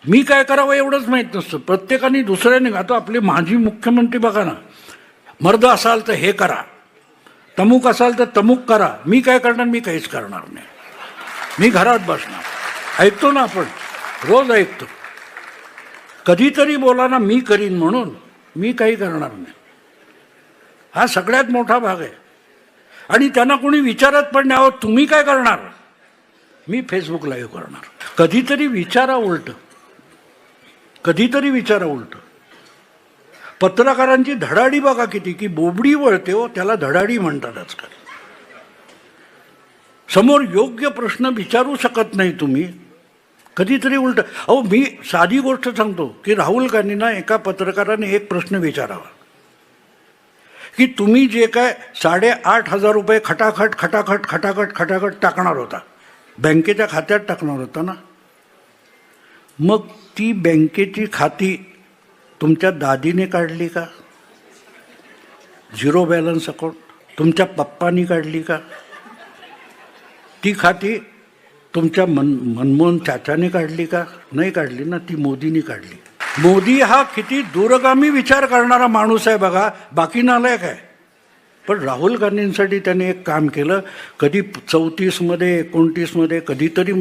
मी काय करावं एवढंच माहीत नसतं. प्रत्येकाने दुसऱ्याने, आता आपले माजी मुख्यमंत्री बघा ना, मर्द असाल तर हे करा, तमुक असाल तर तमुक करा. मी काय करणार? मी काहीच करणार नाही. मी घरात बसणार. ऐकतो ना आपण, रोज ऐकतो. कधीतरी बोला ना मी करीन म्हणून, मी काही करणार नाही. हा सगळ्यात मोठा भाग आहे. आणि त्यांना कोणी विचारत पण नाही, अहो तुम्ही काय करणार? मी फेसबुक लाईव्ह करणार. कधीतरी विचारा उलट, कधीतरी विचारा उलट. पत्रकारांची धडाडी बघा किती, की बोबडी वळते हो, त्याला धडाडी म्हणतात आजकाल. समोर योग्य प्रश्न विचारू शकत नाही तुम्ही, कधीतरी उलट. अहो मी साधी गोष्ट सांगतो, की राहुल गांधींना एका पत्रकाराने एक प्रश्न विचारावा, की तुम्ही जे काय 8,500 रुपये खटाखट खटाखट खटाखट खटाखट टाकणार होता, बँकेच्या खात्यात टाकणार होता ना, मग ती बँकेची खाती तुमच्या दादीने काढली का? झिरो बॅलन्स अकाउंट तुमच्या पप्पानी काढली का? ती खाती तुमच्या मनमोहन चाचाने काढली का? नाही काढली ना, ती मोदींनी काढली. मोदी हा किती दूरगामी विचार करणारा माणूस आहे बघा, बाकी नालायक आहे. पण राहुल गांधींसाठी त्याने एक काम केलं. कधी 34मध्ये 29मध्ये कधीतरी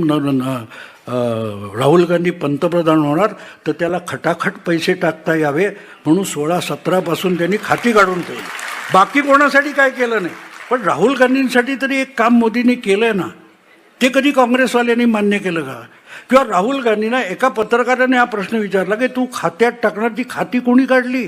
राहुल गांधी पंतप्रधान होणार, तर त्याला खटाखट पैसे टाकता यावे म्हणून 16-17 त्यांनी खाती काढून ठेवली. बाकी कोणासाठी काय केलं नाही, पण राहुल गांधींसाठी तरी एक काम मोदींनी केलं आहे ना. ते कधी काँग्रेसवाल्यांनी मान्य केलं का? किंवा राहुल गांधींना एका पत्रकाराने हा प्रश्न विचारला, की तू खात्यात टाकणार, ती खाती कोणी काढली?